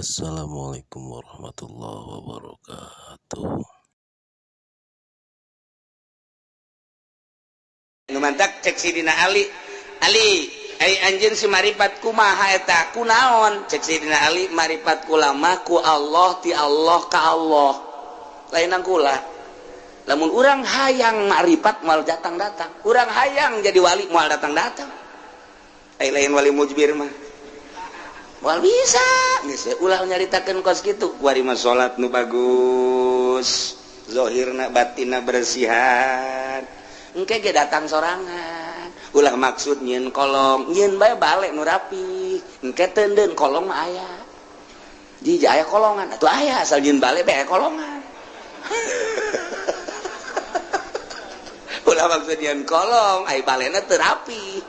Assalamualaikum warahmatullahi wabarakatuh. Numantak cek Sidina Ali ai anjeun si maripat kumaha eta kunaon cek Sidina Ali maripat kulama ku Allah ti Allah ka Allah lainang kula lamun urang hayang maripat moal datang-datang urang hayang jadi wali moal datang-datang ai lain wali mujbir mah moal bisa geus ulah nyaritakeun kos kitu kuari mah salat nu bagus zahirna batinna bersihan engke ge datang sorangan ulah maksud nyieun kolong nyieun bae bale nu rapi engke teundeun kolong mah aya di aya kolongan atuh aya asal nyieun bale bae kolongan ulah maksud nyieun kolong ai balena teu rapi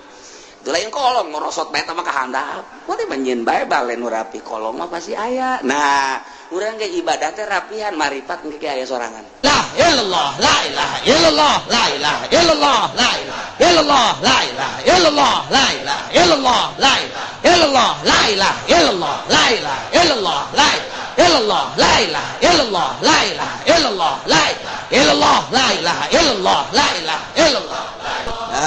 teu lain kolong ngorosot bae teh mah kahandap poe mah nyieun bae bale nu rapi kolong mah pasti aya nah urang ge ibadah teh rapihan maripat engke aya sorangan La illallah la ilaha illallah la ilaha illallah la ilaha illallah la ilaha illallah la ilaha illallah la ilaha illallah la ilaha illallah la ilaha illallah la ilaha illallah la ilaha illallah la ilaha illallah la ilaha illallah la ilaha illallah la ilaha illallah la ilaha illallah la ilaha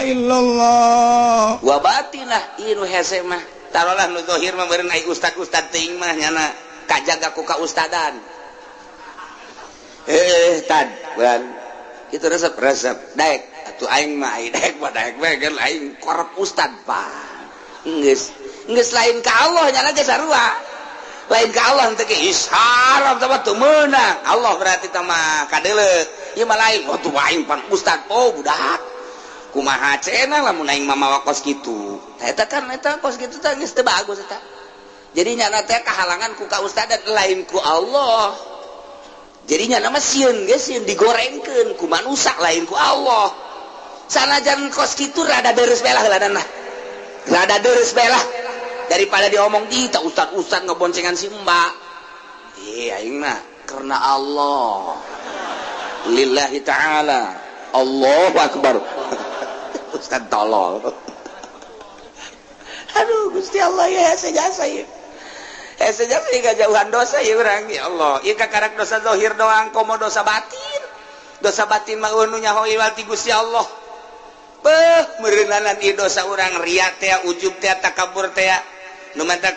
illallah wa batinah ieu hese mah tarolah nu zahir mah meureun ai ustad-ustad teuing mah nyana kajaga ku kaustadan tad bulan itu resep daek atuh aing mah ai daek mah daek we geus aing korep ustad pa geus lain ka Allah nyana ge sarua lain ka Allah teh ge isharap teh teu meunang Allah berarti teh mah kadeuleuh ieu mah lain tuh aing pan ustad oh budak kumaha cenah lamun aing mah mawa kos kitu eta kos kitu teh geus teu bagus eta jadi nyana teh kahalangan ku kaustadan lain ku Allah jadi nyana mah sieun geus sieun digorengkeun ku manusia lain ku Allah sanajan kos kitu rada deres belah heuladanna rada deres belah daripada diomong di tak ustad ngeboncengan si mbak aing mah karena Allah lillahi ta'ala Allahu akbar ustad tolol aduh Gusti Allah ya sejasa ya sejasa ya jauhan dosa ya urang ya Allah ieu kakarak dosa zahir doang komo dosa batin mah nu nyaho iwal ti Gusti Allah beuh meureunanan ieu dosa urang ria teh ujub teh takabur teh nu mantak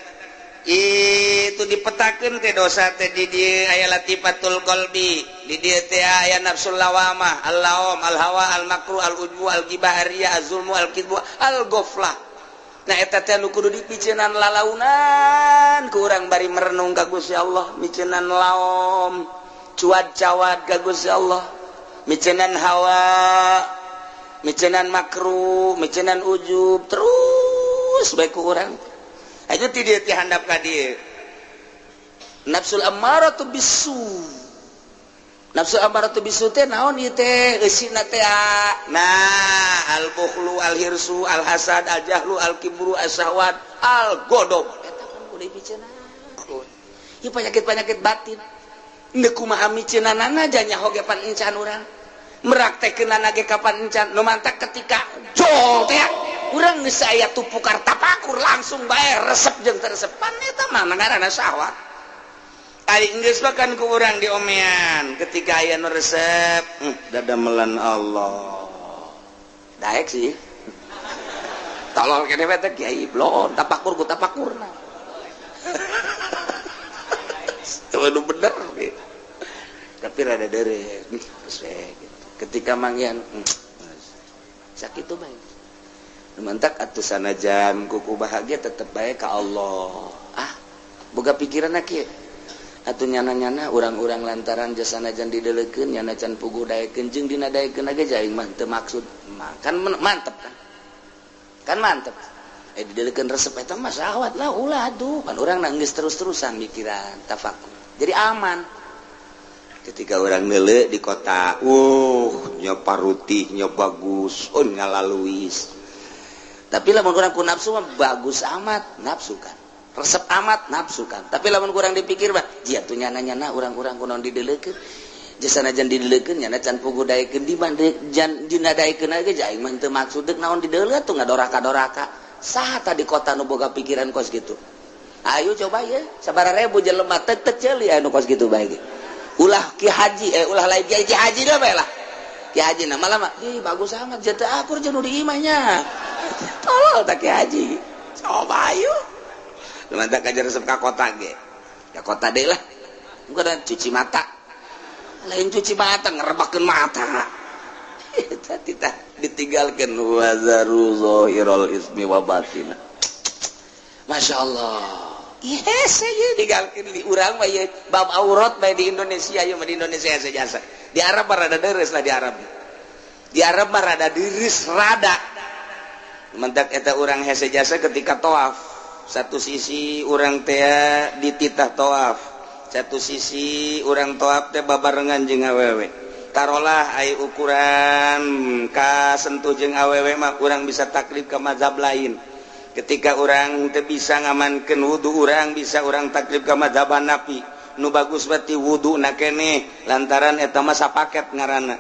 itu dipetakeun teh dosa teh di dieu aya latifatul qalbi di dieu teh aya nafsul lawamah al-lawam al-hawa al-makruh al-ujbu al-ghibah ar-riya az-zulmu al-kidbu al-ghaflah nah eta teh nu kudu dipiceunan lalaunan ku urang bari merenung ka Gusti Allah miceunan laom cuad-cawad ka Gusti Allah miceunan hawa miceunan makruh miceunan ujub terus bae ku urang aja ti dieu teh handap ka dieu nafsul ammaratu bisu nafsul ammaratu bisu teh naon ieu teh eusina teh nah al bukhlu al hirsu al hasad al jahlu al kibru as-sahwat al godob eta kan kudu dipiceunana ieu penyakit-penyakit batin neuk kumaha miceunanana nya nyaho ge pan encan urang meraktekeunana ge kapan encan nu mantak ketika jol teh urang geus aya tupukar tapakur langsung bae resep jeung teresepan eta mah ngaranna syahwat ari geus bakan ku urang diomean ketika aya nu resep dadamelan Allah daek sih tolol kene we teh kiai blon tapakur ku tapakurna itu bener gitu tapi rada deres ketika mangyan sakitu bae mantak atuh sanajan kuku bahagia tetep bae ka Allah boga pikiran kieu atuh nyana-nyana urang-urang lantaran jasa sanajan dideleukeun nyana can puguh daekeun jeung dina daekeun ge aing mah teu maksud kan mantep kan mantep dideleukeun resep eta mah syahwat lah ulah atuh pan urang nanggeus terus-terusan mikiran tafakur jadi aman ketika orang neuleuh di kota nya parutih nya bagus ngalaluis tapi lamun kurang ku nafsu mah bagus amat nafsu kan resep amat nafsu kan tapi lamun kurang dipikir mah jiatu nyana-nyana urang-urang kunaon dideleukeun jasanajan didelekeun nya can pugu daekeun di mana dina daekeun ge aing mah teu maksud naon dideuleut tuh ngadoraka-doraka saha tadi kota nu boga pikiran kos gitu ayo coba ya sabaraha ribu jelema teu ceuli anu kos gitu bae ge ulah ki haji ulah lain ki haji dah bae lah ki haji na malah bagus sangat jatah akur jeung nu di imahnya tolol tak ki haji coba ayo mantap kajar resep ka kota ge ya kota deui lah bukan cuci mata lain cuci mata ngerebakeun mata eta titah ditinggalkeun wazaru zahirul ismi wa batina Masya Allah yes ya ditinggalkeun di urang mah ye bab aurat bae di Indonesia ye mah di Indonesia jasa di Arab mah rada deres lah di Arab mah rada deres rada mentak eta urang hese jasa ketika tawaf satu sisi urang teh dititah tawaf satu sisi orang toab teh babarengan jeung awewe tarolah ai ukuran ka sentuh jeung awewe mah urang bisa taklif ke mazhab lain ketika urang teu bisa ngamankeun wudu urang bisa urang taklif ke mazhab Hanafi nu bagus berarti wuduna keneh lantaran eta mah sapaket ngaranna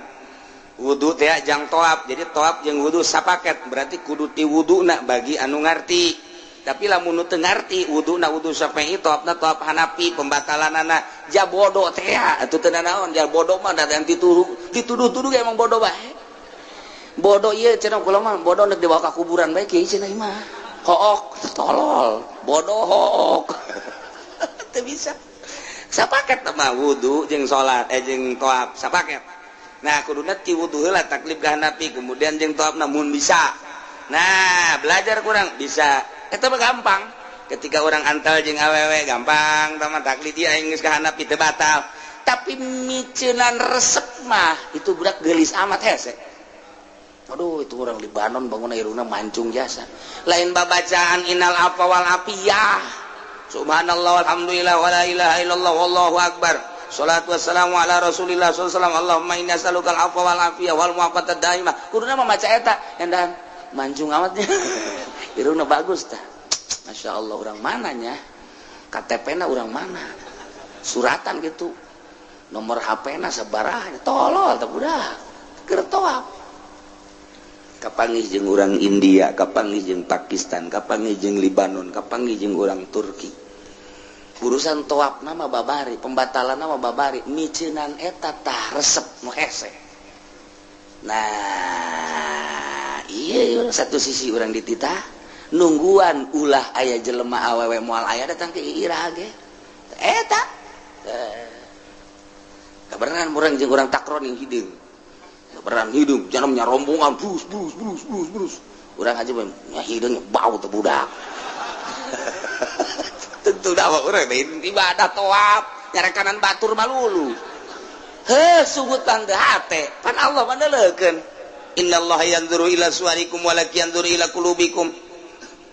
wudu teh jang toab jadi toab jeung wudu sapaket berarti kudu ti wuduna bagi anu ngarti tapi lamun nu teu ngarti wuduna wudu Syafi'i toabna toab Hanafi pembatalanana ja bodoh teh atuh teu naon ja bodoh mah da dituduh-tuduh emang bodoh bae bodoh ieu cenah kula mah bodoh neuk dibawa ka kuburan bae kieu cenah ieu mah hook tolol bodoh hook teu bisa sapaket mah wudu jeung salat jeung toab sapaket nah kuduna ti wudu heula taklif ka Hanafi kemudian jeung toabna mun bisa nah belajar kurang bisa eta mah gampang ketika orang antal jeung awewe gampang tama taklid dia geus ka Hanafi teu batal tapi miceunan resep mah itu budak geulis amat hese aduh itu orang Libanon bangun irungna mancung jasa lain babacaan innal afwa wal afiyah subhanallah walhamdulillah wala ilaha illallah wallahu akbar sholatu wassalamu ala rasulillah sallallahu alaihi wasallam Allahumma inna nas'alukal afwa wal afiyah wal mu'afatad daimah kuduna mah maca eta endan mancung amatnya irungna bagus tah Masya Allah orang mananya KTP-na orang mana suratan gitu nomor HP-na sabaraha tolol teh budak keur toab kapanggih jeung urang India kapanggih jeung Pakistan kapanggih jeung Libanon kapanggih jeung urang Turki urusan toabna mah babari pembatalanna mah babari miceunan eta tah resep nu hese nah iya satu sisi urang dititah nungguan ulah aya jelema awewe moal aya datang ke irah ge eta kabarenan urang jeung urang takron yang hideung kabarenan hideung janamnya rombongan brus urang aja nya hideung bau teh budak tentu da urang ibadah toab nyarekanan batur malulu heuh sugutan teu hate pan Allah mandeleukeun innallaha yanzuru ila suwarikum wa la yanzuru ila qulubikum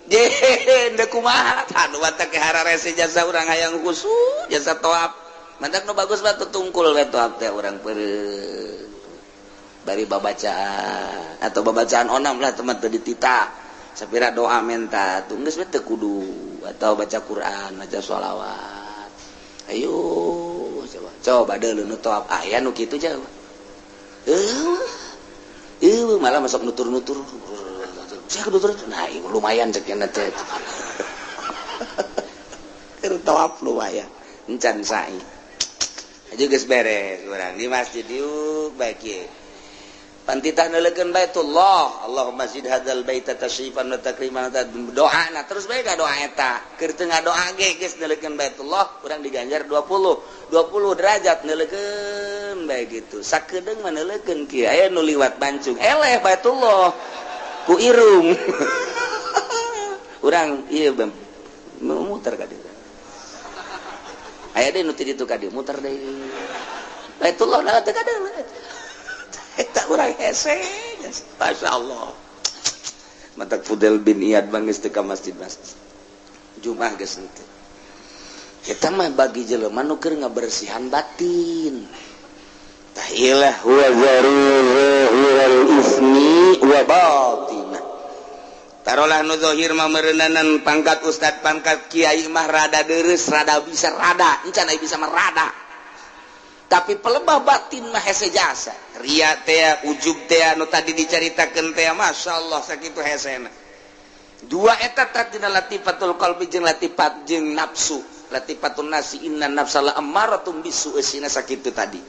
deh kumaha anu watak hararese jasa urang hayang khusu jasa toab mantak nu bagus batu tungkul we toab teh urang peureun bari babacaan atau babacaan onam lah teman teu ditita sapira doa menta geus we teu kudu atau baca Quran baca sholawat ayo coba deuleu nu toab aya nu kitu jawa malah masuk nutur-nutur saya kebetulan nah lumayan sekian teh keur tawaf lumayan encan sai aja geus beres urang di masjid yuk baik ye pantitah neuleukeun baitullah Allahumma zid hadzal baita tashrifan wa takriman doana terus bae ka doa eta keur teu ngadoa ge geus neuleukeun baitullah urang diganjar 20 derajat neuleukeun bae gitu sakedeung mah neuleukeun kieu aya nu liwat bancung eleh baitullah ku irung urang ieu muter ka dieu aya deui nu ti ditu ka dieu muter deui baitullah na teh ka dieu eta urang hese Masya Allah matak Fudel bin Iyad bangis teu ka masjid Jumat geus henteu eta mah bagi jelema nu keur ngabersihan batin tahilah huwa zarul ismi wa batinah tarolah nu zahir mah meureunanan pangkat ustad pangkat kiai mah rada deres rada bisa rada encan aya bisa mah rada tapi pelebah batin mah hese jasa ria teh ujub teh anu tadi dicaritakeun teh masyaallah sakitu hesena dua eta tatina latifatul qalbi jeung latifat jeung nafsu latifatun nasi inna nafsala ammaratum bisu esina sakitu tadi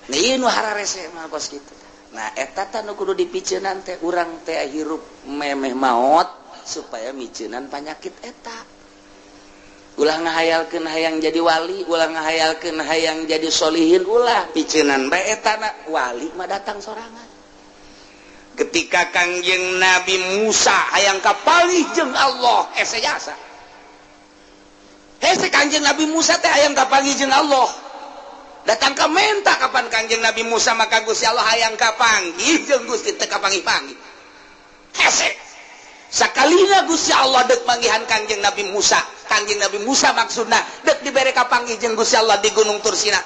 nah ieu nu hararese mah kos kitu nah eta teh nu kudu dipiceunan teh urang teh hirup memeh maot supaya miceunan panyakit eta ulah ngahayalkeun hayang jadi wali ulah ngahayalkeun hayang jadi solihin ulah piceunan bae eta wali mah datang sorangan ketika Kangjeng Nabi Musa hayang kapanggih jeung Allah hese jasa hese Kangjeng Nabi Musa teh hayang kapanggih jeung Allah datang ka menta kapan Kangjeng Nabi Musa maka Gusti Allah hayang kapanggih jeung Gusti teh kapanggih-panggih hese sakalina Gusti Allah deuk manggihan Kangjeng Nabi Musa maksudna deuk dibere kapanggih jeung Gusti Allah di Gunung Tursina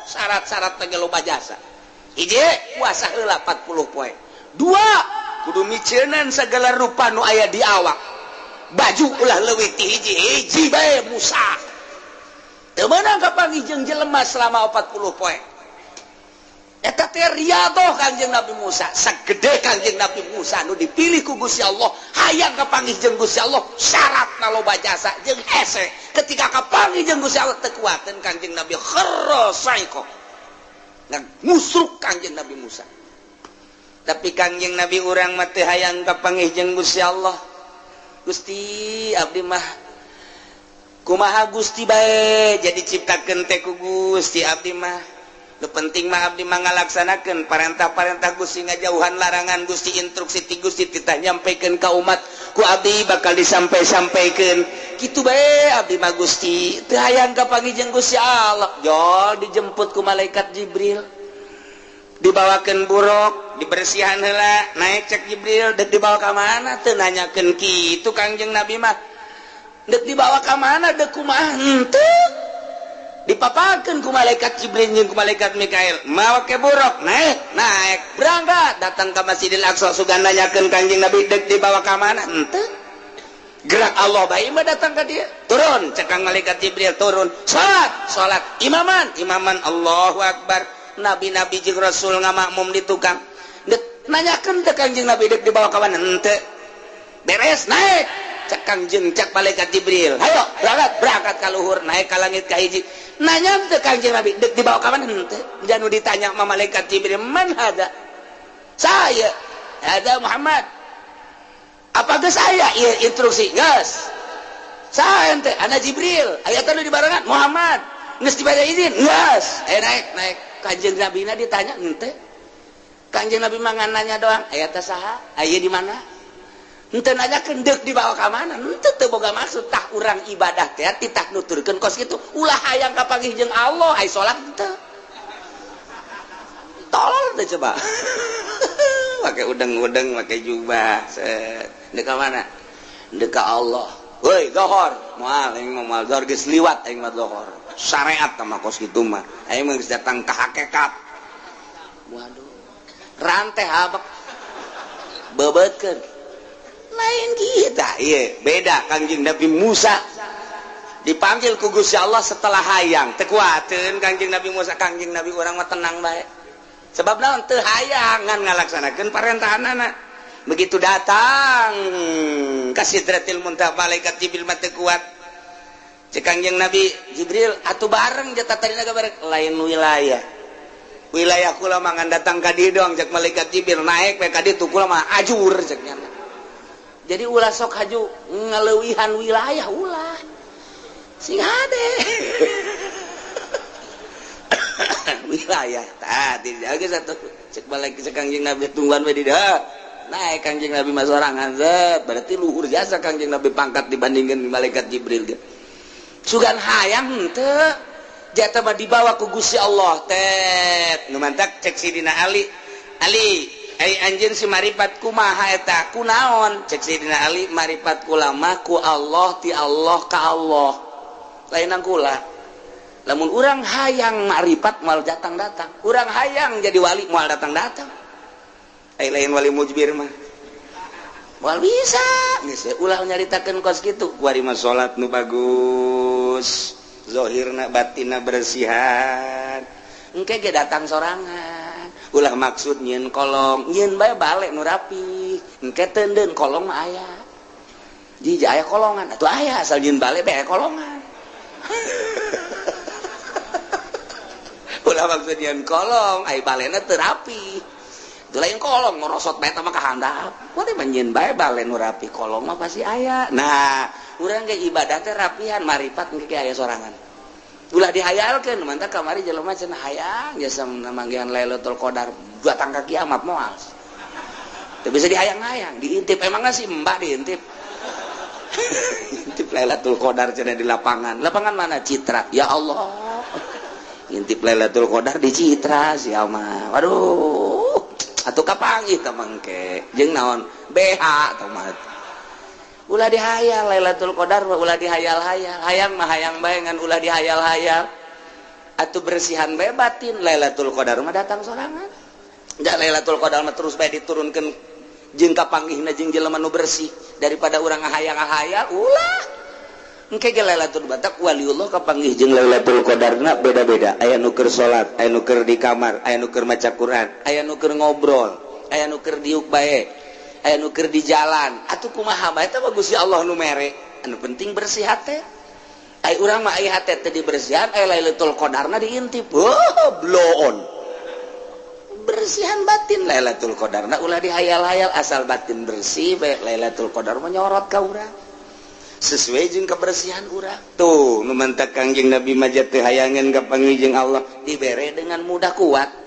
syarat-syarat teh loba jasa hiji puasa heula 40 poe dua kudu miceunan segala rupa nu aya di awak baju ulah leuwih ti hiji bae Musa teu meunang kapanggih jeung jelema selama 40 poe eta teh riyadhah Kangjeng Nabi Musa sagede Kangjeng Nabi Musa nu dipilih ku Gusti Allah hayang kapanggih jeung Gusti Allah syaratna loba jasa jeung hese ketika kapanggih jeung Gusti Allah teu kuateun Kangjeng Nabi kharra saiko ngan musruk Kangjeng Nabi Musa tapi Kangjeng Nabi urang mah teu hayang kapanggih jeung Gusti Allah Gusti abdi mah kumaha Gusti bae jadi ciptakeun teh ku Gusti abdi mah nu penting mah abdi mah ngalaksanakeun parentah-parentah Gusti ngajauhan larangan Gusti instruksi ti Gusti titah nyampekeun ka umat ku abdi bakal disampai-sampaikeun kitu bae abdi mah Gusti teu hayang kapanggih jeung Gusti Allah jol dijemput ku malaikat Jibril dibawakeun buruk dibersihan heula naik cek Jibril deuk dibawa ka mana teu nanyakeun kitu Kangjeng Nabi mah deuk dibawa ka mana deuk kumaha henteu dipapakeun ku malaikat Jibril jeung ku malaikat Mikail mawa ke buruk naik berangkat datang ka Masjidil Aqsa sugan nanyakeun Kangjeng Nabi deuk dibawa ka mana henteu gerak Allah bae mah datang ka dieu turun cek malaikat Jibril turun salat imaman Allahu Akbar nabi-nabi jeung rasul ngamakmum di tukang nanyakeun teh Kangjeng Nabi deuk dibawa ka mana henteu beres naik cek Kangjeng cek malaikat Jibril hayo berangkat ka luhur naik ka langit ka hiji nanya teh Kangjeng Nabi deuk dibawa ka mana henteu janu ditanya sama malaikat Jibril man hada saya ada Muhammad apa geus saya ieu instruksi geus saya ente ana Jibril aya teh nu dibarengan Muhammad geus dibere izin geus naik Kangjeng Nabi na ditanya henteu Kangjeng Nabi mah nanya doang aya teh saha aya di mana henteu nanyakeun deuk dibawa ka mana henteu teu boga maksud tah urang ibadah teh titah nuturkeun kos kitu ulah hayang kapanggih jeung Allah ai salat henteu tolol teh coba pakai udeng-udeng pakai jubah deuk ka mana deuk ka Allah woi zohor moal aing moal zohor geus liwat aing mah zohor syariat mah kos kitu mah aing mah geus datang ka hakikat waduh ranteh habak bebeutkeun lain kita iya beda Kangjeng Nabi Musa dipanggil ku Gusti Allah setelah hayang teu kuateun Kangjeng Nabi Musa Kangjeng Nabi urang mah tenang bae sebab naon teu hayang ngan ngalaksanakeun parentahanana begitu datang ka Sidratil Muntaha malaikat Jibril mah teu kuat cek Kangjeng Nabi Jibril atuh bareng jata tarina bareng lain wilayah kula mah ngan datang ka dieu doang cek malaikat Jibril naik we ka ditu kula mah ajur cek nya jadi ulah sok haju ngeleuwihan wilayah ulah sing hade wilayah tadi geus satu cek balik ke Kangjeng Nabi tungguan we di dieu naik Kangjeng Nabi mah sorangan zet berarti luhur jasa Kangjeng Nabi pangkat dibandingkeun malaikat Jibril ge sugan hayang henteu jata mah dibawa ku Gusti Allah teh nu mantak cek Sidina Ali ai anjeun si maripat kumaha eta kunaon cek Sidina Ali maripat kula mah ku Allah ti Allah ka Allah lainang kula lamun urang hayang maripat moal datang-datang urang hayang jadi wali moal datang-datang ai lain wali mujbir mah moal bisa geus ulah nyaritakeun kos kitu kuari mah salat nu bagus zohirna batina bersihan engke ge datang sorangan ulah maksud nyeun kolong nyeun bae balik nu rapi engke teudeun kolong mah aya jiji aya kolongan atuh aya asal nyeun balik bae aya kolongan ulah maksud nyeun kolong ai balena teu rapi teu lain kolong ngorosot bae teh mah kahandap poe mah nyeun bae bale nu rapi kolong mah pasti aya nah urang ge ibadah teh rapihan maripat engke aya sorangan ulah dihayalkeun mantap kamari jelema cenah hayang jasa manggihan Lailatul Qadar dua tangka kiamat moal. Teu bisa dihayang-hayang, diintip emangna si mbak diintip. Intip Lailatul Qadar cenah di lapangan. Lapangan mana Citra? Ya Allah. Intip Lailatul Qadar di Citra sia mah. Waduh. Atuh kapanggih teh mangke. Jeung naon? BH teh mah. Ulah dihayal Lailatul Qadar ulah dihayal-hayal hayang mah hayang bae ngan ulah dihayal-hayal atuh bersihan bae batin Lailatul Qadar mah datang sorangan da Lailatul Qadar mah terus bae diturunkeun jeung kapanggihna jeung jelema nu bersih daripada urang ngahayal-ngahayal ulah engke ge Lailatul Qadar waliullah kapanggih jeung Lailatul Qadarna beda-beda aya nu keur salat aya nu keur di kamar aya nu keur maca Quran aya nu keur ngobrol aya nu keur diuk bae aya nu keur di jalan atuh kumaha bae teh Gusti Allah nu mere anu penting bersih hate ai urang mah aya hate teh dibersihan aya Lailatul Qadarna diintip blow on bersihan batin Lailatul Qadarna ulah dihayal-hayal asal batin bersih bae Lailatul Qadar mah nyorot ka urang sesuai jeung kebersihan urang tuh nu mantak Kangjeng Nabi majat teh hayangan kapanggih jeung Allah dibere dengan mudah kuat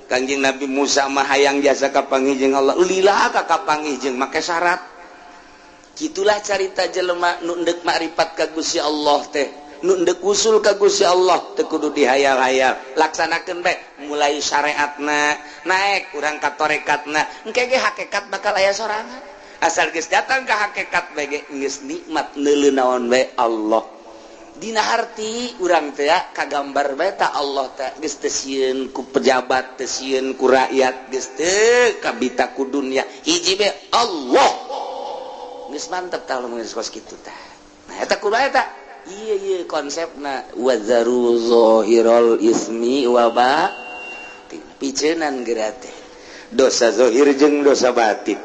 Kangjeng Nabi Musa mah hayang jasa kapanggih jeung Allah ulilah ka kapanggih jeung make syarat kitulah carita jelema nu endek makrifat ka Gusti Allah teh nu endek usul ka Gusti Allah teu kudu dihayal-hayal laksanakeun bae mulai syariatna naek urang ka tarekatna engke ge hakikat bakal aya sorangan asal geus datang ka hakikat bae ge geus nikmat neuleuh naon bae Allah dina harti urang teh kagambar bae ta Allah teh geus teu sieun ku pejabat teu sieun ku rakyat geus teu kabita ku dunya hiji bae Allah geus mantep tah lamun geus kos kitu tah nah eta kudu eta ieu konsepna wazaru zahirul ismi wa batin piceunan geura teh dosa zahir jeung dosa batin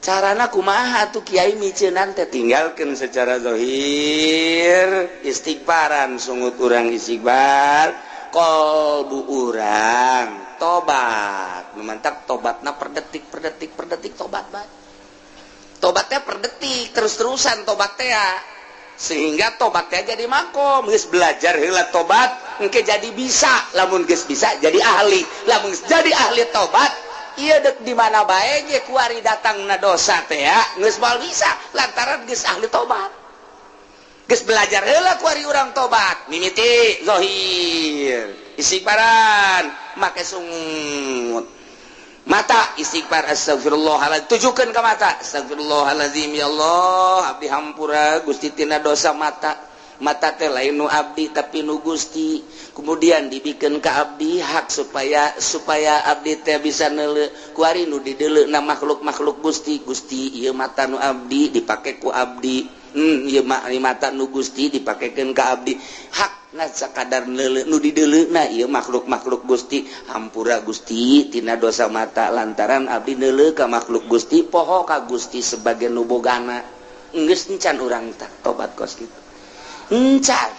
carana kumaha tuh kiai miceunan teh tinggalkeun secara zahir istighfaran sungut urang istighfar qalbu urang tobat memantak tobatna per detik tobat bae tobatnya per detik terus-terusan tobat teh sehingga tobatnya jadi makom geus belajar heula tobat engke jadi bisa lamun geus bisa jadi ahli lamun jadi ahli tobat iya dek di mana bae ge kuari datangna dosa teh ya geus moal bisa lantaran geus ahli tobat geus belajar heula kuari urang tobat mimiti zahir istighfaran make sungut mata istighfar astagfirullahaladzim tujukeun ka mata astagfirullahaladzim ya Allah abdi hampura Gusti tina dosa mata teh lain nu abdi tapi nu Gusti kemudian dibikeun ka abdi hak supaya abdi teh bisa neuleuh kuari nu dideuleuh na makhluk Gusti ieu mata nu abdi dipake ku abdi ieu mata nu Gusti dipakekeun ka abdi hakna sakadar neuleuh nu dideuleuhna ieu makhluk Gusti hampura Gusti tina dosa mata lantaran abdi neuleuh ka makhluk Gusti poho ka Gusti sebagai nu bogana geus encan urang tah tobat kos kitu encan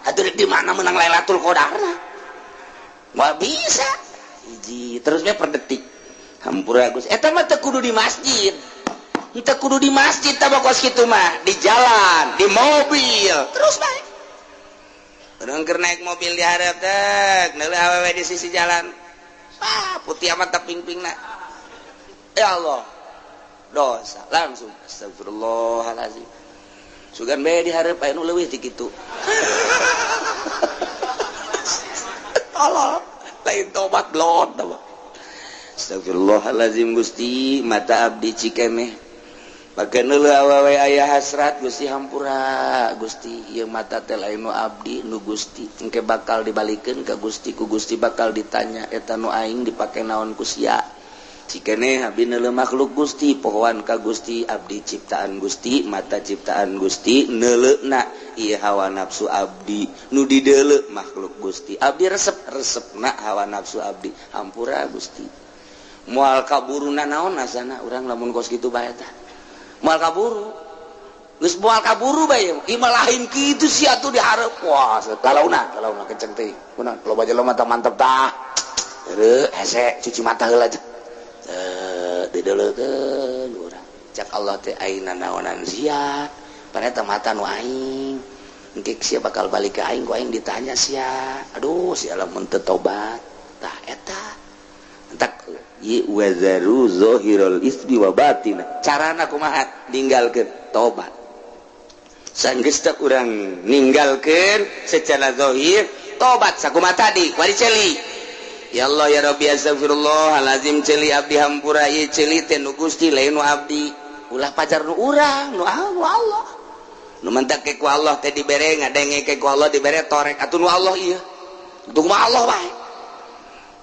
atuh di mana menang Lailatul Qadarna moal bisa hiji terus we per detik hampura Gusti eta mah teu kudu di masjid teu kudu di masjid tah kos kitu mah di jalan di mobil terus bae urang keur naik mobil di hareup teh neuleuh awewe di sisi jalan putih amat teh ping-pingna ya Allah dosa langsung astagfirullahalazim sugan bae di hareup aya nu leuwih ti kitu tolol lain tobat blot astagfirullahalazim Gusti mata abdi cikeneh pake neuleuh awewe aya hasrat Gusti hampura Gusti ieu mata teh lain nu abdi nu Gusti engke bakal dibalikeun ka Gusti ku Gusti bakal ditanya eta nu aing dipake naon ku sia Cikene abdi neuleuh makhluk Gusti, pohoan ka Gusti, abdi ciptaan Gusti, mata ciptaan Gusti, neuleuna ieu hawa nafsu abdi nu dideuleu makhluk Gusti. Abdi resep-resepna hawa nafsu abdi, hampura Gusti. Moal kaburuna naon asana urang lamun kos kitu bae tah. Moal kaburu. Geus moal kaburu bae, ieu mah lain kitu sia atuh dihareup. Wah, kalauna kenceng teuing. Kunaon loba jelema tah mantep tah. Heureuh, hese cuci mata heula aja. Didelekeun urang cak Allah teh ayeuna naonan sia paneta mata nu aing engke sia bakal balik ke aing ku aing ditanya sia aduh sia lamun teu tobat tah eta entak ye wazaru zahirul ismi wa batin carana kumaha ninggalkeun tobat sanggeus teh urang ninggalkeun secara zahir tobat sakumaha tadi kuari celi. Ya Allah ya Rabbi astagfirullahalazim celi abdi hampura ieu celi teh nu Gusti lain nu abdi ulah pajar nu urang nu Allah nu mentak ke ku Allah teh dibere ngadenge ke ku Allah dibere torek atuh nu Allah ieu untuk mah Allah bae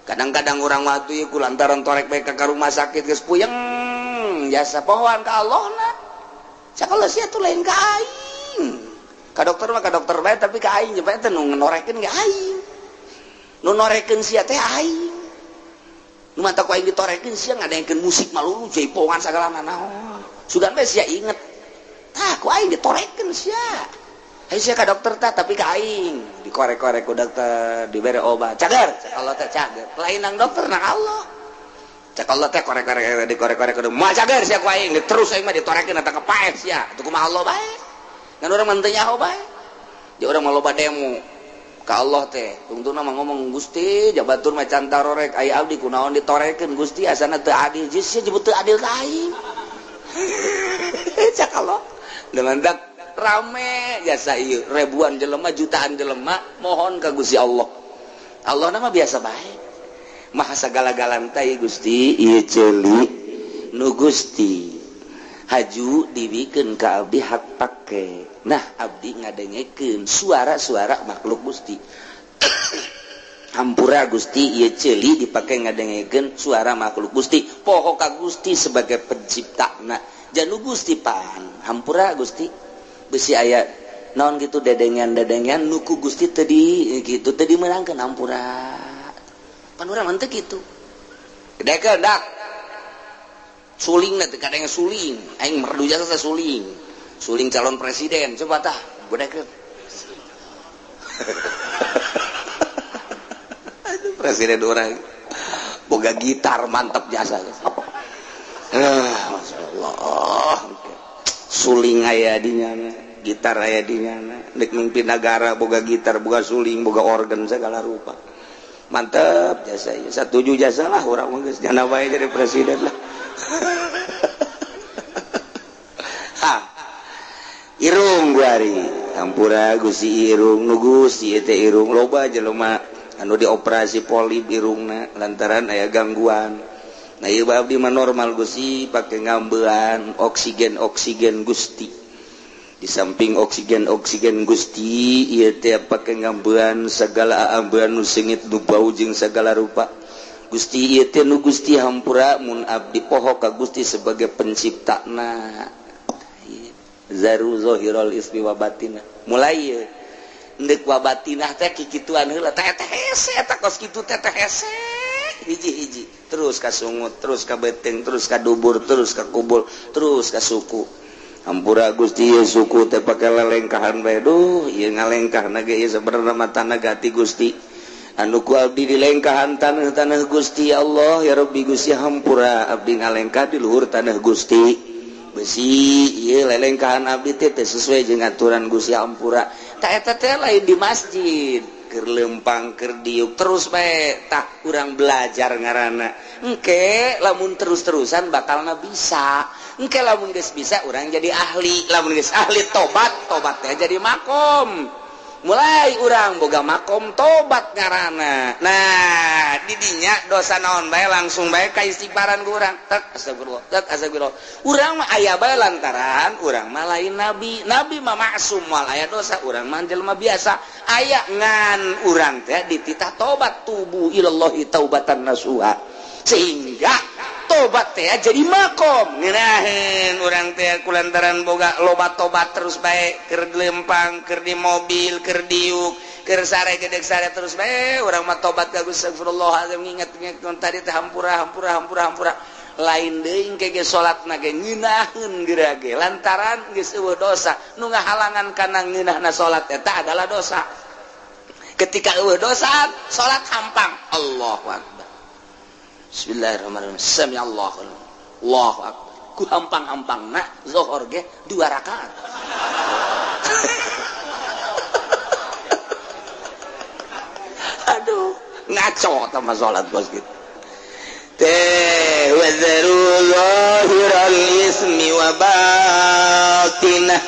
kadang-kadang urang mah atuh ieu kulantaran torek bae ka rumah sakit geus puyeng jasa pohoan ka Allahna cak Allah sia tuh lain ka aing ka dokter mah ka dokter bae tapi ka aing bae teh nu ngenorekeun ka aing nu norekeun sia teh aing nu mata ku aing ditorekeun sia ngadengkeun musik malulu jaipongan sagalana naon sugan bae sia inget tah ku aing ditorekeun sia aya sia ka dokter tah tapi ka aing dikorek-korek ku dokter dibere obat cager cak Allah teh cager lain nang dokter nang Allah cak Allah teh korek-korek dikorek-korek ku moal cager sia ku aing terus aing mah ditorekeun eta kepaet sia atuh kumaha Allah bae ngan urang mah teu nyaho bae jeung urang mah loba demo ka Allah teh tungtuna mah ngomong Gusti jabatur macan tarorek aya abdi kunaon ditorekeun Gusti asana teu adil geus sia jebut teu adil ka aing cak Allah demandak rame jasa ieu ribuan jelema jutaan jelema mohon ka Gusti Allah nama biasa bae maha sagala-galan teh Gusti ieu ceuli nu Gusti haju diwikeun ka abdi hak pake nah abdi ngadengekeun suara-suara makhluk Gusti hampura Gusti ieu ceuli dipake ngadengekeun suara makhluk Gusti poho ka Gusti sebagai penciptana janu Gusti pan hampura Gusti besi aya naon gitu dedengan nuku Gusti teu di kitu teu dimeunangkeun hampura pan urang mah teu kitu gedekeun dak suling teh kadang suling aing merdu jasa suling calon presiden coba tah godekeun presiden orang boga gitar mantap jasa masyaallah suling aya di nyana gitar aya di nyana nek mimpin negara boga gitar boga suling boga organ segala rupa mantap jasa ieu satuju jasa lah urang mah geus nyana bae jadi presiden lah irung guari hampura Gusti irung nu Gusti teh irung loba jelema anu dioperasi polip irungna lantaran aya gangguan nah ieu abdi mah normal Gusti pake ngambean oksigen Gusti di samping oksigen Gusti ieu teh pake ngambean sagala ambean nu sengit nu bau jeung sagala rupa Gusti ieu teh nu Gusti hampura mun abdi poho ka Gusti sebagai penciptana zaru zahirul ismi wa batinah mulai endek wa batinah teh kikituan heula teh hese eta kos kitu teh hese hiji-hiji terus ka sungut terus ka beteng terus ka dubur terus ka kubul terus ka suku hampura Gusti ieu suku teh pake lelengkahan bae duh ieu ngalengkahna ge ieu sabenerna mah tanah gati Gusti anu ku abdi dilengkahan taneuh Gusti Allah ya Rabbi Gusti hampura abdi ngalengkah di luhur taneuh Gusti besi ieu lelengkahan abdi teh sesuai jeung aturan Gusti hampura tah eta teh lain di masjid keur leumpang keur diuk terus bae tah urang belajar ngaranna engke lamun terus-terusan bakalna bisa engke lamun geus bisa urang jadi ahli lamun geus ahli tobat teh jadi makom mulai urang boga makom tobat ngaranna nah didinya dosa naon bae langsung bae ka istighfaran ku urang tek astagfirullah urang mah aya bae lantaran urang mah lain nabi mah maksum moal aya dosa urang mah jelema biasa aya ngan urang teh dititah tobat tubu ilallahi taubatan nasuha sehingga tobat teh jadi makom ngeunaheun urang teh kulantaran boga loba tobat terus bae keur lempang keur di mobil keur diuk keur sare gedeg sare terus bae urang mah tobat ka Gusti astagfirullahalazim nginget-nginget tadi teh hampura lain deui ke salatna ge ngeunaheun geura ge lantaran geus eueuh dosa nu ngahalangan kana ngeunahna salat eta adalah dosa ketika eueuh dosa salat hampang Allahu akbar Bismillahirrahmanirrahim. Sami Allahu akbar. Ku hampang-hampangna zuhur ge 2 rakaat. Aduh, ngaco sama salat bos gitu. Wa zaru zahiral ismi wa batinah.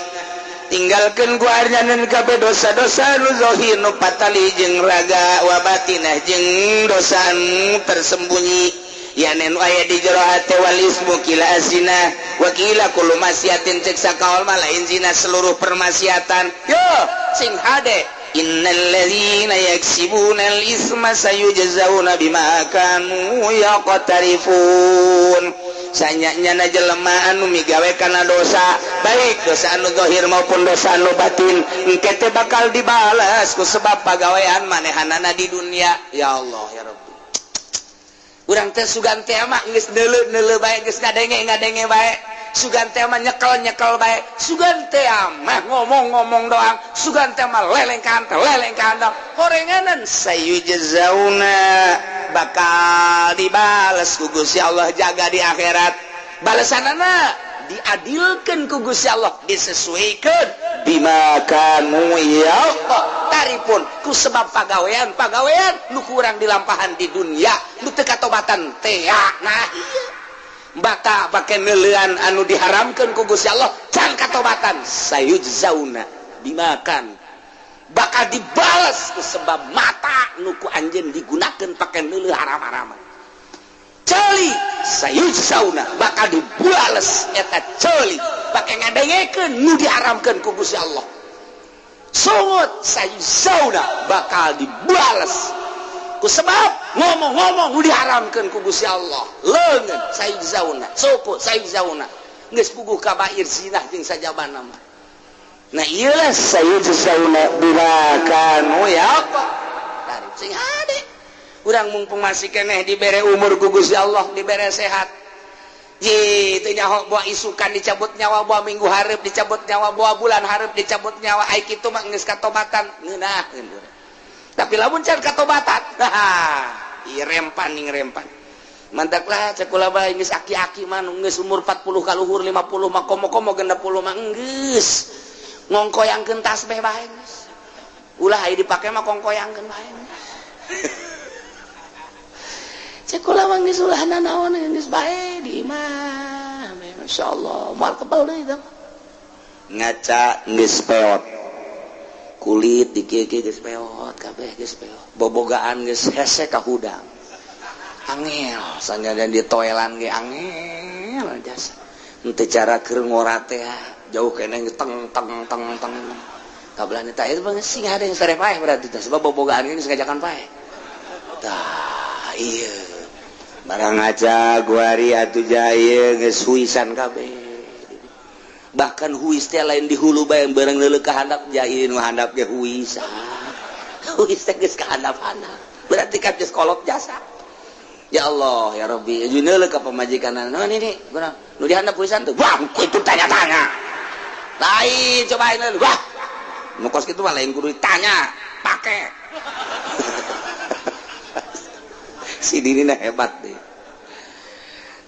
Tinggalkeun ku arnyaneun kabeh dosa-dosa nu zahir nu patali jeung raga wa batinah jeung dosa nu tersembunyi yanen aya di jero hate wal ismu kila asina wa kila kullu masyiatin cek sakaul malain zina seluruh permaksiatan yo sing hade innal ladzina yaksibuna al isma sayujzauna bima kanu yaqtarifun sanyanya jelema anu migawe kana dosa baik dosa anu zahir maupun dosa anu batin engke teh bakal dibalas ku sebab pagawean manehanana di dunia ya Allah ya Rabbi urang teh sugan teh mah geus neuleuh bae geus ngadenge bae sugan teh mah nyekel bae sugan teh mah ngomong doang sugan teh mah lelengkan horenganan sayujzauna bakal dibales ku Gusti Allah jaga di akhirat balesanana diadilkeun ku Gusti Allah disesuaikeun bima kanu taripun ku sebab pagawean nu kurang dilampahan di dunia nu teu katobatan teh nah ieu baka bake neuleuan anu diharamkeun ku Gusti Allah can katobatan sayujzauna bima kan bakal dibales ku sebab mata nu ku anjeun digunakeun pake neuleuh haram-haraman ceuli sayujzauna bakal dibales eta ceuli pake ngadengekeun nu diharamkeun ku Gusti Allah sungut sayujzauna bakal dibales ku sebab ngomong-ngomong nu diharamkeun ku Gusti Allah leungeun sayujzauna suku sayujzauna geus puguh kabair zina jeung sajabana mah nah ieulah sayujzauna bima kanu dari sing hade urang mumpung masih keneh dibere umur ku Gusti Allah dibere sehat ji teu nyaho bawa isukan dicabut nyawa bawa minggu hareup dicabut nyawa bawa bulan hareup dicabut nyawa ai kitu mah geus katobatan ngeunaheun tapi lamun can katobatan ieu rempan mantaklah cek ulah bae geus aki-aki mah geus umur 40 kaluhur 50 mah komo-komo 60 mah geus ngongkoyangkeun tasbih bae geus ulah aya dipake mah kongkoyangkeun bae cek ulah mah geus ulahna naon geus bae di imah masyaallah moal kebal deui tah ngaca geus peot kulit dikeke geus peot kabeh geus peot bobogaan geus hese ka hudang angel sanjana di toelan ge angel jasa henteu cara keur ngora teh jauh keneh teng kabelan eta itu mah sing hade sare paeh berarti teh sebab bobogaan geus ngajakan paeh tah ieu barang aja guari atuh jaya geus huisan kabeh bahkan huis teh lain di hulu bae bareng leuleuh ka handap jaya nu handap ge huisan huis teh geus ka handap-handap berarti kan geus kolot jasa ya Allah ya Rabbi juneuleuh ka pamajikanna naon ini kurang nu di handap huisan tuh wah ku itu tanya-tanya lain cobain lu wah nu kos kitu mah lain kudu ditanya pake si dirina hebat deh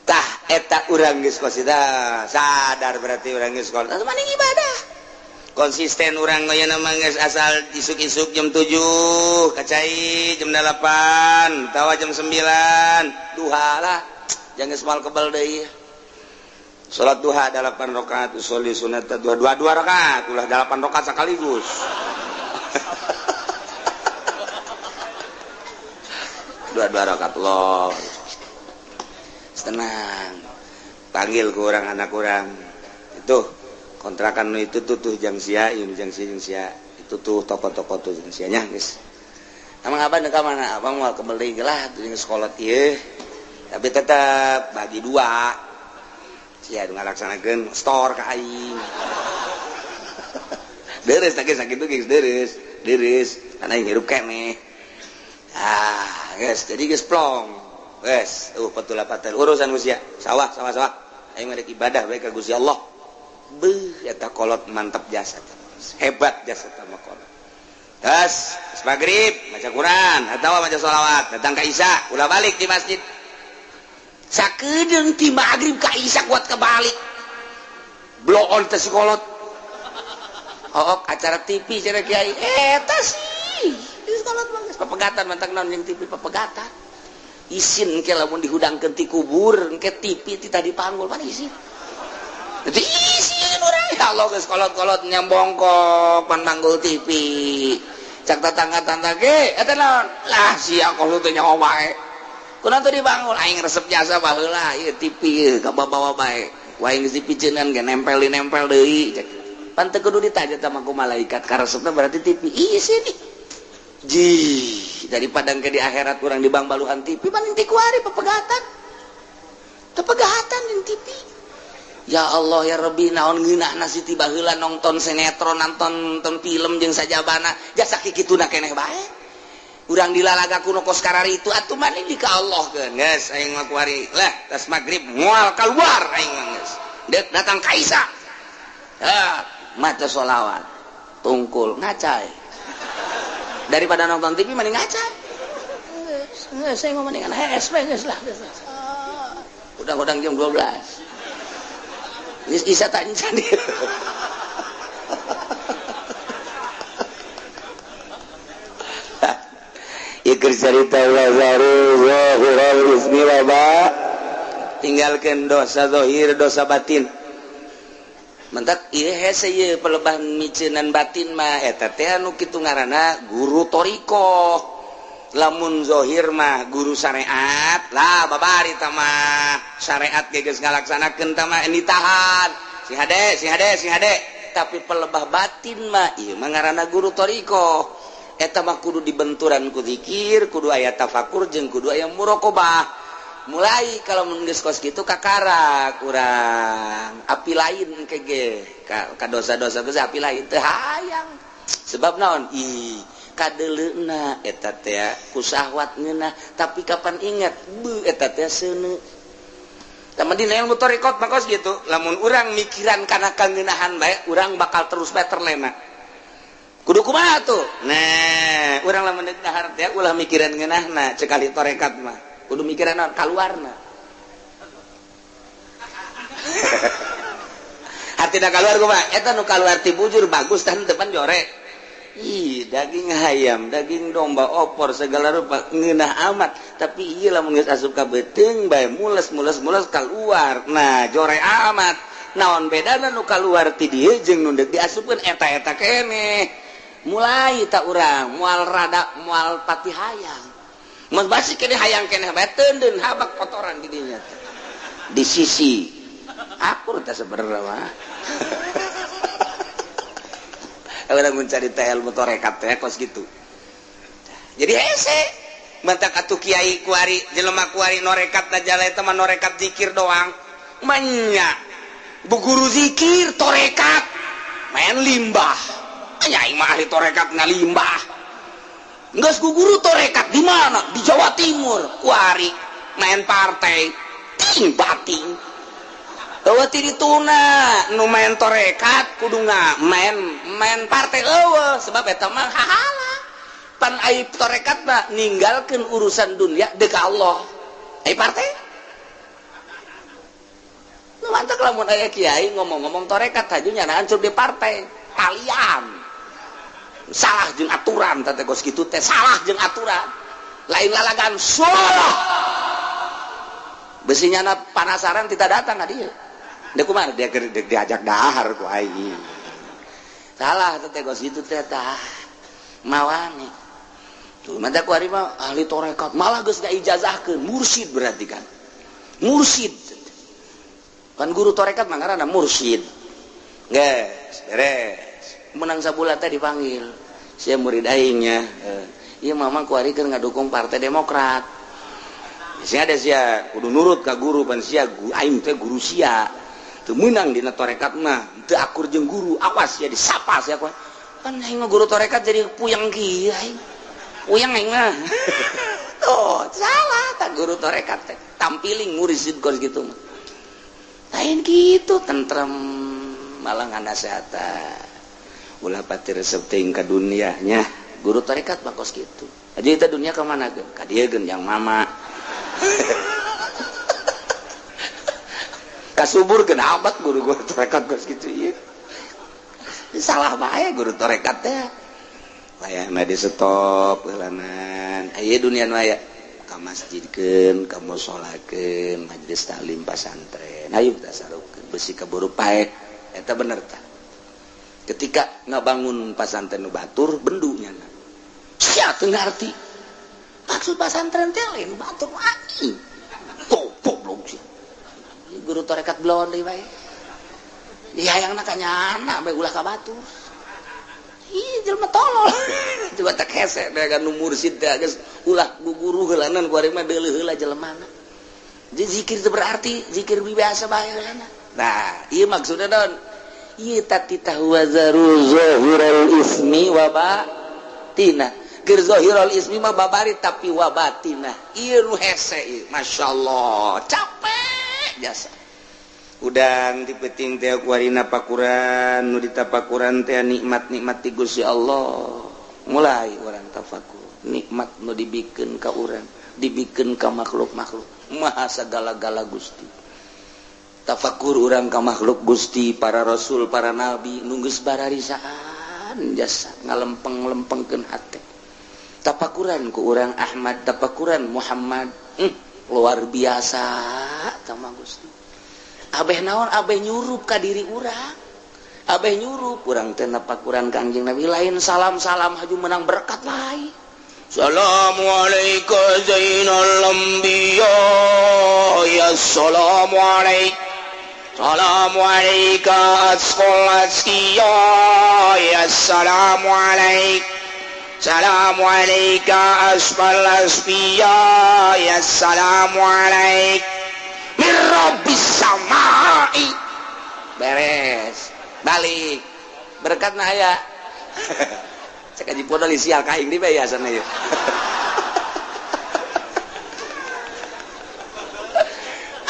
tah eta urang geus kosida sadar berarti urang geus kos atuh maning ibadah konsisten urang ayeuna mah geus asal isuk-isuk jam 7 kacai jam 8 tawa jam 9 duha lah jangan geus moal kebal deui salat duha 8 rakaat usolli sunat 2 rakaat ulah 8 rakaat sakaligus dua rakaat Allah tenang panggil ke orang anak orang itu kontrakan itu tuh jang sia itu tuh toko-toko tuh jang sianya guys emang abang dekat mana abang mau kembali lah tuh sekolah ieu tapi tetap bagi dua sia ngalaksanakeun store ka aing deres sakit tuh geus deres karena aing hirup keneh guys jadi geus plong guys petul patel urusan usia sawah aing mah ibadah bae ka Gusti Allah beuh eta kolot mantep jasad hebat jasad mah kolot terus maghrib baca Quran atau baca sholawat datang ke Isya ulah balik di masjid sakedeung ti maghrib ka Isya kuat kebalik blow on teh kolot acara TV cara kiai eta sih kolot mah papegatan mantak naon jeung TV papegatan isin ke lamun dihudangkeun ti kubur engke TV ti tadi panggul pan isin jadi isin urang ya Allah geus kolot-kolot nyambongkok pan panggul TV cak tetangga-tetangga ge eta naon lah sia kolos teh nyawa bae kunaon teh dibangun aing resep jasa baheula ieu TV ka bawa bae wae geus dipiceunan ge nempel deui cek pan teu kudu ditaja sama ku malaikat karesepna berarti TV isin daripada engke di akhirat urang di bang baluhan TV paling ti kuari papegatan jeung TV ya Allah ya Rabbi naon ngeunahna Siti baheula nonton sinetron nonton film jeung sajabana jasa kikituna keneh bae urang dilalaga kuno kos karari itu atuh mani di ka Allah keun geus aing mah kuari lah tas magrib moal keluar aing geus datang ka Isya maca sholawat tungkul ngacai daripada nonton TV mending ngacai geus saya mau mendingan HS geus lah udang-udang jam 12 Isya tanya dia ikir cerita tinggalkan dosa zahir dosa batin mentak ieu hese ieu pelebah micenan batin mah eta teh anu kitu ngaranna guru toriko lamun zahir mah guru syariat lah babari tah mah syariat ge geus ngalaksanakeun tah mah ditahan si hade tapi pelebah batin mah ieu mah ngaranna guru toriko eta mah kudu dibenturan ku zikir kudu aya tafakur jeung kudu aya muraqabah mulai kalau mun geus kos kitu kakarak urang api lain kege ka dosa-dosa geus api lain teu hayang sebab naon kadeleuna eta teh ku syahwat ngeunah tapi kapan ingat eta teh seuneu tama dina ilmu tarekat maka gitu lamun urang mikiran kana kangeunahan bae urang bakal terus bae terlena kudu kumaha tuh nah urang lamun deuk dahar teh ulah mikiran ngeunahna cekali tarekat mah kudu mikiran naon kaluarna artina kaluar kumaha eta nu kaluar ti bujur bagus tah depan jorek daging ayam, daging domba, opor segala rupa ngeunah amat tapi ieu lamun geus asup ka beuteung bae mules keluar nah jore amat naon bedana nu kaluar ti dieu jeung nu deuk diasupkeun eta keneh mulai tak urang moal rada moal pati hayang mun basi keneh hayang keneh bae teundeun habak kotoran di dinya di sisi akur teh sebenarnya mah orang mencari ilmu tarekat teh kos gitu jadi hese mantak atuh kiai kuari jelema kuari norekat dajal eta mah norekat zikir doang manya bu guru zikir tarekat main limbah nya aing mah ahli tarekat ngalimbah geus ku guru tarekat di mana di Jawa Timur kuari main partai ting bating eueuh ti dituna nu main tarekat kudu main partai eueuh sebab eta mah hahala pan ai tarekat mah ninggalkeun urusan dunia deuk ka Allah ai partai nu mantak lamun aya kiai ngomong-ngomong tarekat haju nyana hancur di partai kalian salah jeung aturan teh geus kitu teh salah jeung aturan lain lalagan salah beusi nyana panasaran tidak datang ka dieu dia kumaha dia diajak dahar ku aing salah teh geus kitu teh tah mawani tuh mata ku ari mah ahli tarekat malah geus ngaijazahkeun mursyid berarti kan mursyid kan guru tarekat mah ngaranna mursyid geus beres menang sabulan teh dipanggil sia murid aingnya ieu mamang ku ari keur ngadukung Partai Demokrat ada sia kudu nurut ka guru pan sia aing teh guru sia teu meunang dina torekat mah teu akur jeung guru awas sia disapa sia kan aing guru torekat jadi puyeng kieu aing puyeng aing mah oh salah tak guru torekat teh tampiling murisid kos gitu mah lain gitu tentrem malah nganasehatan ulah pati resep teuing ka dunianya guru torekat mah kos kitu aja kita dunia ke mana ge ka dieu geun yang mama kasubur kena abad guru torekat kos gitu iya salah bae guru torekat teh layakna di stop heulanan aya dunia nu aya ka masjidkeun ka musolakeun majelis taklim pasantren ayo tasarukeun besi kaburu pae eta bener tah ketika ngabangun pasantren nu batur bendunya sia teu ngarti maksud pasantren teh lain batur anjing goblok sih guru torekat belon deui bae dihayangna ka nyana bae ulah ka batur ih jelema tolol coba tak hese da kan mursid teh geus ulah guguru heulanan ku ari mah deuleuh heula jelemana zikir teh berarti zikir biasa bae heulana nah ieu maksudna naon ieu tati tahwazaru zahirul ismi wa batina keur zahirul ismi mah babari tapi wa batina ieu nu hese ieu masyaallah capek jasa udang dipeting teh ku arina pakuran nu ditapakuran teh nikmat-nikmat ti Gusti Allah mulai urang tafakur nikmat nu dibikeun ka urang dibikeun ka makhluk-makhluk maha sagala-gala Gusti tafakur urang ka makhluk Gusti para rasul para nabi nu geus bararisaan jasa ngalempeng-lempengkeun hate tapakuran ku urang Ahmad tapakuran Muhammad luar biasa sama Gusti abeh naon abeh nyurup ka diri urang abeh nyurup urang teh napakuran Kangjeng Nabi lain salam-salam haju menang berkat lain Assalamu alayka zainal anbiya ya assalamu alayka Assalamu alayka asqal asqiya ya assalamu alayka Assalamu alayka asqal asqiya ya assalamu alayka min rabbis samai beres balik berkat na aya cek aji podol sial kaing di bae asana ieu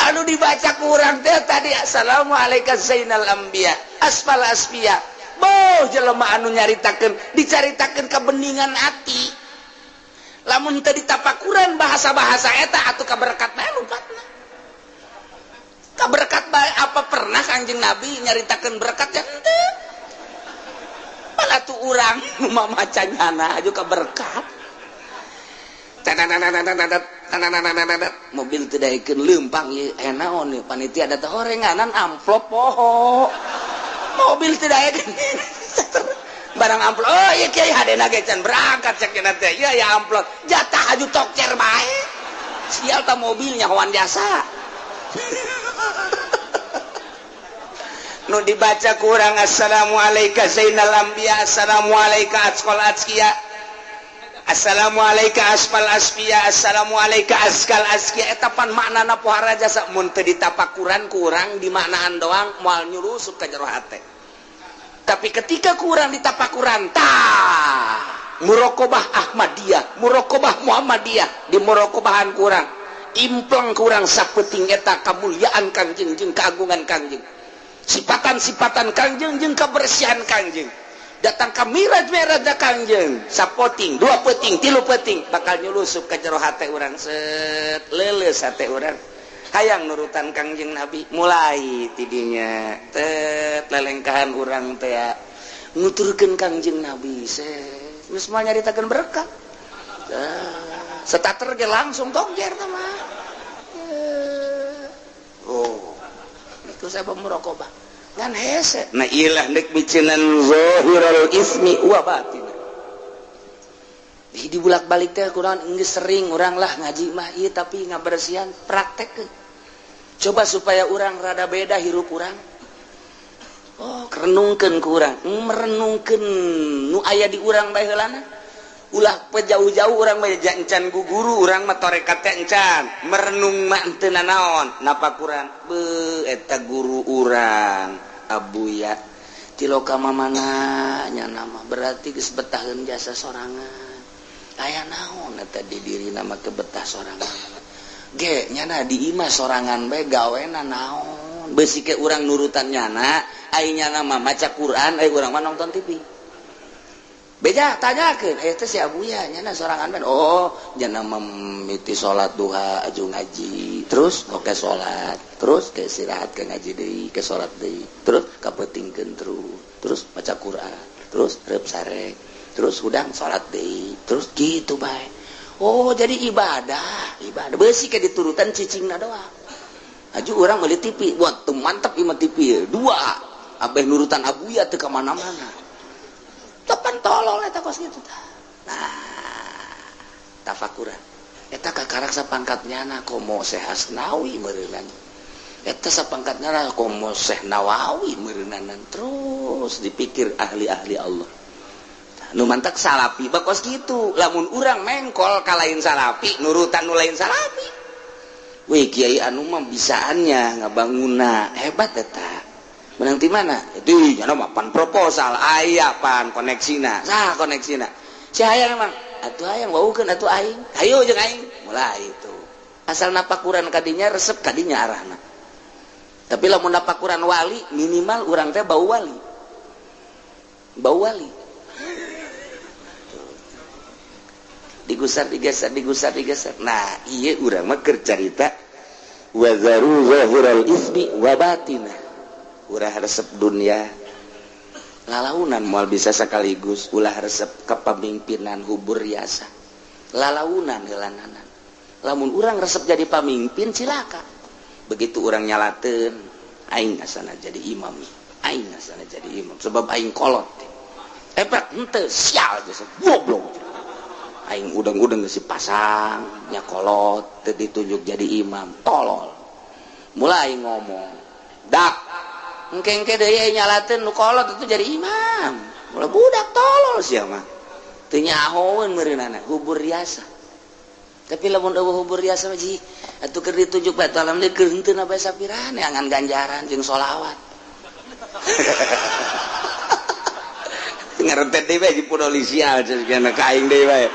anu dibaca ku urang teh tadi assalamu alayka zainal anbiya asfal asfiya boh jelema anu nyaritakeun dicaritakeun kabeningan ati lamun teu ditapakuran bahasa-bahasa eta atuh kaberkat bae lupatna berkat baik apa pernah Kangjeng Nabi nyaritakeun berkat ya henteu malah tuh urang mah macanyana aju ka berkat mobil teu daekeun leumpang ieu naon ieu panitia da teh horenganan amplop poho mobil teu daekeun barang amplop oh ieu kiai hadena ge can berangkat cek teh ieu ya amplop jatah aju tokcer bae sial ta mobilnya hoan jasa nu dibaca kurang assalamu alayka zainal anbiya assalamu alayka asqal asqiya assalamu alayka asfal asfiya assalamu alayka asqal asqiya eta pan maknana pohara jasa mun teu ditapakuran kurang dimaknaan doang moal nyurusup ka jero hate tapi ketika kurang ditapakuran tah muraqabah Ahmadiyah muraqabah Muhammadiyah di muraqabahan kurang impleng kurang sapeting eta kamulyaan Kangjeng jeung keagungan Kangjeng sifatan-sifatan Kangjeng jeung kebersihan Kangjeng datang ka miraj-miraj da Kangjeng sapoting dua peuting tilu peuting bakal nyulusup ka jero hate urang set leuleus hate urang hayang nurutan Kangjeng Nabi mulai tidinya tet lelengkahan urang teh nuturkeun Kangjeng Nabi set geus mah nyaritakeun berkah starter ge langsung togjer teh mah oh itu saya pemuraqabah ngan hese nah ilah dek bicenan zahirul ismi wa batin di bulak-balik teh kurang geus sering urang lah ngaji mah ieu tapi ngabersihan praktekkeun coba supaya urang rada beda hirup urang oh renungkeun ku urang merenungkeun nu aya di urang bae heulana ulah pejauh-jauh orang meja encan guguru orang mah torekat teh encan merenung mah teu nanaon napakuran beuh eta guru urang abuya tiloka mamana nya nama berarti geus betaheun jasa sorangan aya naon eta di diri nama kebetah sorangan ge nyana di imah sorangan bae gawena naon beusi ke urang nurutan nyana ai nyana mah maca Quran ai urang mah nonton TV beja tanyakeun teh si abuya nyana sorangan ben oh nyana mimiti salat duha aju ngaji terus oke salat terus ke istirahat ke ngaji deui ke salat deui terus kapetingkeun terus baca Quran terus reup sarek terus hudang salat deui terus gitu bae oh jadi ibadah beusi ke diturutan cicingna doang aju urang meuli TV buat tuh mantap imah TV dua abeh nurutan abuya teu ka mana-mana tepan tolol eta kos gitu tah. Nah, tafakuran. Eta kakarak sapangkatnya na komo Syekh Asnawi meureunnan. Eta sapangkatnya na komo Syekh Nawawi meureunnan terus dipikir ahli-ahli Allah. Nu mantak salapi bakos kitu. Lamun urang mengkol ka lain salapi, nurutan nu lain salapi. Weh kiai anu mah bisaannya ngabangunna hebat eta. Menang di mana? Itu nyana mah pan proposal aya pan koneksina. Sah koneksina. Si hayang emang atuh hayang waukeun atuh aing. Hayu jeung aing. Mulai itu. Asal napakuran kadinya resep kadinya arahna. Tapi lamun napakuran wali minimal urang teh bau wali. Bau wali. Digusar digeser. Nah, ieu urang mah keur carita wa zaru zahiral ismi wa batinah. Ulah resep dunia lalaunan moal bisa sekaligus ulah resep kepemimpinan hubur riasa lalaunan helananan lamun urang resep jadi pamimpin cilaka begitu urang nyalateun aing asana jadi imam sebab aing kolot efek henteu sial geus goblok aing udang-udang geus pasang nya kolot teu ditunjuk jadi imam tolol mulai ngomong dak engke deui nyalateun nu kolot itu jadi imam. Mulai budak tolol sia mah. Teu nyahoeun meureunana hubur riasa. Tapi lamun eueuh hubur riasa mah ji atuh keur ditunjuk bae alhamdulillah keur henteu na bae sapiraha neangan ganjaran jeung sholawat. Ngarentet deui bae di polisial cenah ka aing deui bae.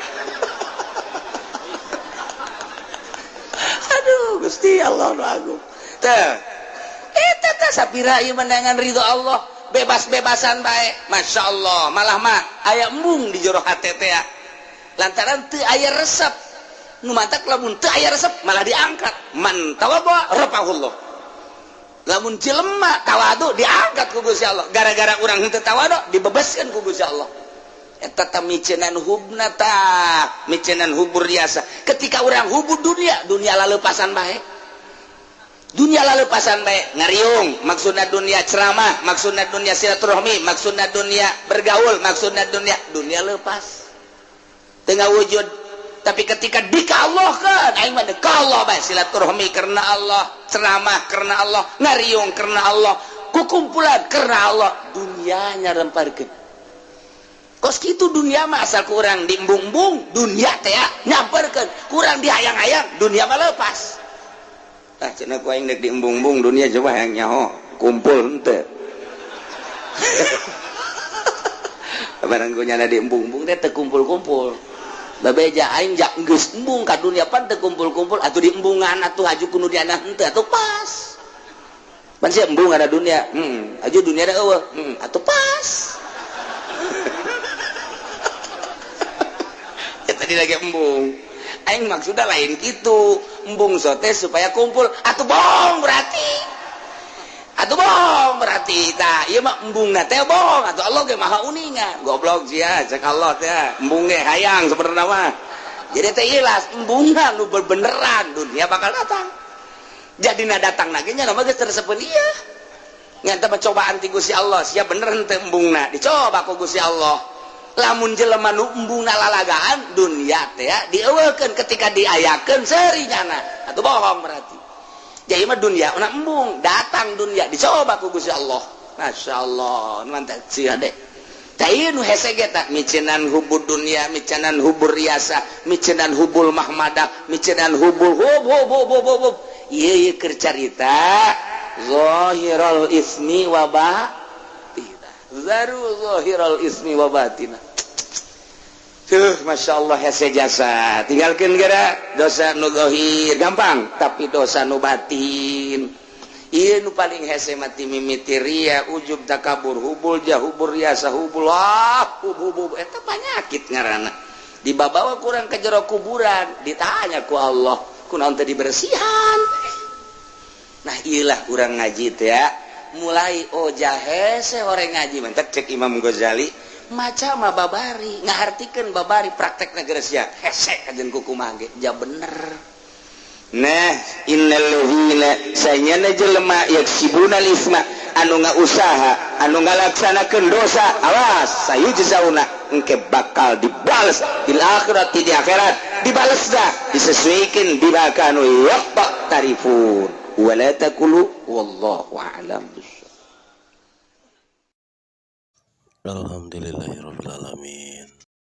Aduh Gusti Allah nu agung. Teh eta sapira ieu menangan ridho Allah bebas-bebasan bae Masya Allah malah mah aya embung di jero hate teh lantaran teu aya resep nu mantak lamun teu aya resep malah diangkat man tawaddu rafa'ullah lamun jelema tawadu diangkat ku Gusti Allah gara-gara urang henteu tawadu dibebaskeun ku Gusti Allah eta tah micenan hubna tah micenan hubur riasa ketika urang hubur dunia laleupasan bae dunia lalu pasan baik ngariung maksudna dunia ceramah maksudna dunia silaturahmi maksudna dunia bergaul maksudna dunia lepas tengah wujud tapi ketika dikallahkan aing mah dekallah bae silaturahmi karena Allah ceramah karena Allah ngariung karena Allah kukumpulan karena Allah dunianya remparkeun kos kitu dunia mah asal kurang diembung-embung dunia teh nyamperkeun kurang dihayang-hayang dunia mah lepas cenah ku aing dek diembung-embung dunia coba hayang nyaho kumpul henteu barang ku nyana diembung-embung teh teu kumpul-kumpul babeja aing jak geus embung ka dunia pan teu kumpul-kumpul atuh diembungan atuh aju ku nu diana henteu atuh pas pan sia embung ada dunia aju dunia da eueuh atuh pas ya tadi lagi embung aing maksudnya lain gitu embung sote supaya kumpul atuh bohong berarti tah ieu mah embungna teh bohong atuh Allah ge maha uningan goblok sia cek Allah teh embung ge hayang sebenarnya mah jadi teh ilas embungna nu beneran dunia bakal datang jadina datang lagi nya mah geus tersepen ieu nya teh cobaan ti Gusti Allah sia bener henteu embungna dicoba ku Gusti Allah lamun jelema nu embungna lalagaan dunia teh dieuwekeun ketika diayakeun serinyana atuh bohong berarti jadi mah dunia una embung datang dunia dicoba ku Gusti Allah Masya Allah mantap sia deh micenan hubur dunia micanan hubur riasa micenan hubul mahmadah micenan hubul carita zahirul ismi wabah zahirul ismi wabatina. Masya Allah hese jasa tinggalkan gara dosa nu zahir gampang tapi dosa nu batin ieu nu paling hese mati mimiti ria ujub takabur hubul jahubur riasa hubul hubul eta penyakit ngaranna dibawa kurang ke jero kuburan ditanya ku Allah kunaon teh dibersihan. Nah iyalah kurang ngaji teh ya mulai hese orang ngaji mantap cek Imam Ghazali maca mah babari ngahartikeun babari praktek negara sia hese kajen kukumaha ge ja bener. Nah innal ladzina sayana jelema yaksibuna isma anu ngausaha anu ngalaksanakeun dosa awas sayujzauna engke bakal dibales di akhirat di akhirat dibalesna disesuaikeun bima kanu yaqtarifun wala taqulu wallahu a'lam. Alhamdulillahirabbil alamin.